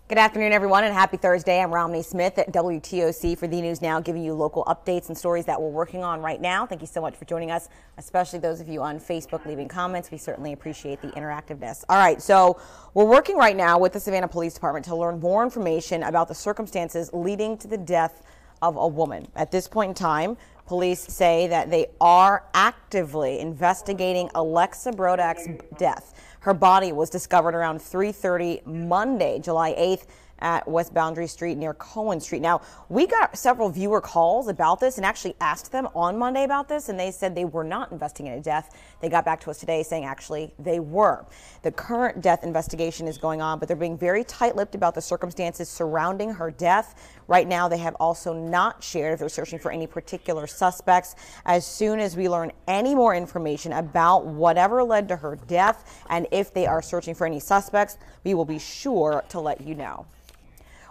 Good afternoon, everyone, and happy Thursday. I'm Romney Smith at WTOC for the News Now, giving you local updates and stories that we're working on right now. Thank you so much for joining us, especially those of you on Facebook leaving comments. We certainly appreciate the interactiveness. All right, so we're working right now with the Savannah Police Department to learn more information about the circumstances leading to the death of a woman. At this point in time, police say that they are actively investigating Alexa Brodak's death. Her body was discovered around 3:30 Monday, July 8th at West Boundary Street near Cohen Street. Now, we got several viewer calls about this and actually asked them on Monday about this, and they said they were not investigating a death. They got back to us today saying actually they were. The current death investigation is going on, but they're being very tight-lipped about the circumstances surrounding her death. Right now, they have also not shared if they're searching for any particular suspects. As soon as we learn any more information about whatever led to her death and if they are searching for any suspects, we will be sure to let you know.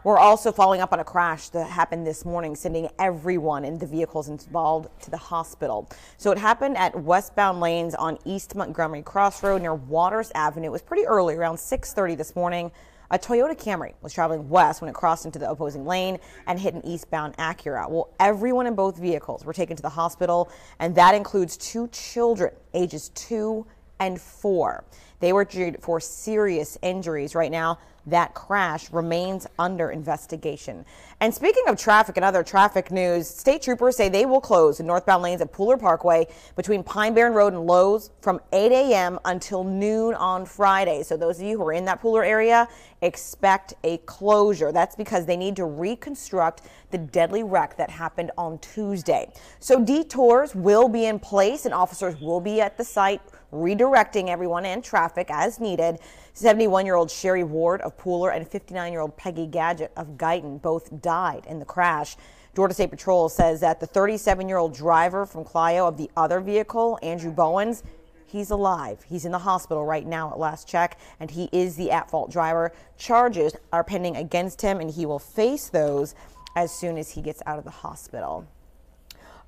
We're also following up on a crash that happened this morning, sending everyone in the vehicles involved to the hospital. So it happened at westbound lanes on East Montgomery Crossroad near Waters Avenue. It was pretty early, around 6:30 this morning. A Toyota Camry was traveling west when it crossed into the opposing lane and hit an eastbound Acura. Well, everyone in both vehicles were taken to the hospital, and that includes two children, ages 2 and 4. They were treated for serious injuries. Right now, that crash remains under investigation. And speaking of traffic and other traffic news, state troopers say they will close the northbound lanes at Pooler Parkway between Pine Barren Road and Lowe's from 8 a.m. until noon on Friday. So those of you who are in that Pooler area, expect a closure. That's because they need to reconstruct the deadly wreck that happened on Tuesday. So detours will be in place and officers will be at the site redirecting everyone and traffic as needed. 71-year-old Sherry Ward of Pooler and 59-year-old Peggy Gadget of Guyton both died in the crash. Georgia State Patrol says that the 37-year-old driver from Clio of the other vehicle, Andrew Bowens, he's alive. He's in the hospital right now at last check, and he is the at-fault driver. Charges are pending against him, and he will face those as soon as he gets out of the hospital.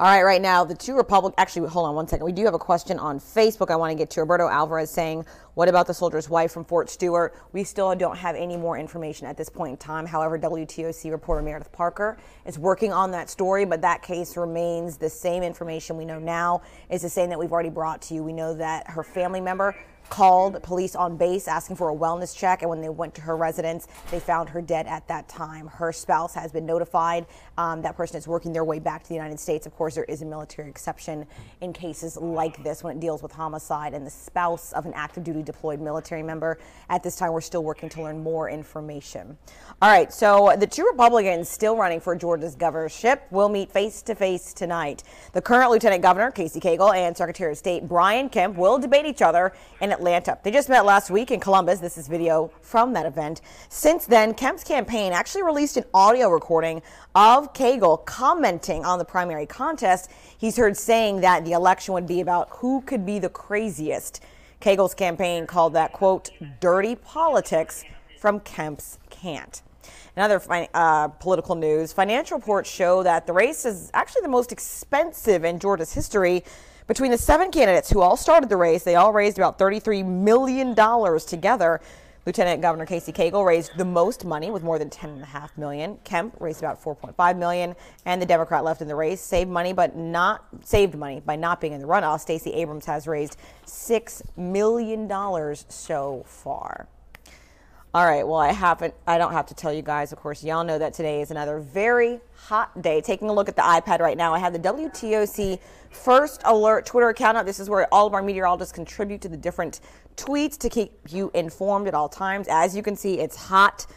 All right, right now, the two actually, hold on one second. We do have a question on Facebook I want to get to. Roberto Alvarez saying, what about the soldier's wife from Fort Stewart? We still don't have any more information at this point in time. However, WTOC reporter Meredith Parker is working on that story, but that case remains the same information we know now is the same that we've already brought to you. We know that her family member called police on base asking for a wellness check, and when they went to her residence, they found her dead at that time. Her spouse has been notified. That person is working their way back to the United States. Of course, there is a military exception in cases like this when it deals with homicide and the spouse of an active duty deployed military member. At this time, we're still working to learn more information. All right, so the two Republicans still running for Georgia's governorship will meet face to face tonight. The current Lieutenant Governor, Casey Cagle, and Secretary of State Brian Kemp will debate each other in Atlanta. They just met last week in Columbus. This is video from that event. Since then, Kemp's campaign actually released an audio recording of Cagle commenting on the primary contest. He's heard saying that the election would be about who could be the craziest. Cagle's campaign called that, quote, dirty politics from Kemp's can't. In other political news, financial reports show that the race is actually the most expensive in Georgia's history. Between the 7 candidates who all started the race, they all raised about $33 million together. Lieutenant Governor Casey Cagle raised the most money with more than $10.5 million. Kemp raised about $4.5 million, and the Democrat left in the race saved money by not being in the runoff. Stacey Abrams has raised $6 million so far. All right, well, I don't have to tell you guys, of course, y'all know that today is another very hot day. Taking a look at the iPad right now, I have the WTOC First Alert Twitter account up. This is where all of our meteorologists contribute to the different tweets to keep you informed at all times. As you can see, it's hot.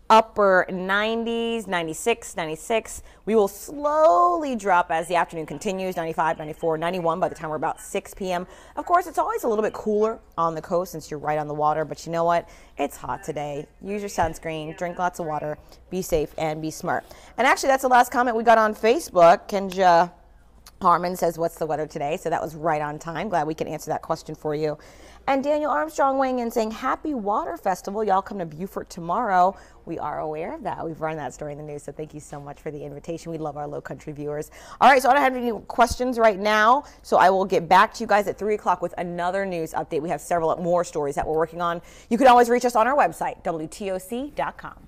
Upper 90s, 96, 96. We will slowly drop as the afternoon continues, 95, 94, 91 by the time we're about 6 p.m. Of course, it's always a little bit cooler on the coast since you're right on the water, but you know what? It's hot today. Use your sunscreen, drink lots of water, be safe, and be smart. And actually, that's the last comment we got on Facebook. Kenja Harmon says, what's the weather today? So that was right on time. Glad we can answer that question for you. And Daniel Armstrong weighing in saying, happy water festival. Y'all come to Beaufort tomorrow. We are aware of that. We've run that story in the news. So thank you so much for the invitation. We love our low country viewers. All right. So I don't have any questions right now. So I will get back to you guys at 3 o'clock with another news update. We have several more stories that we're working on. You can always reach us on our website, WTOC.com.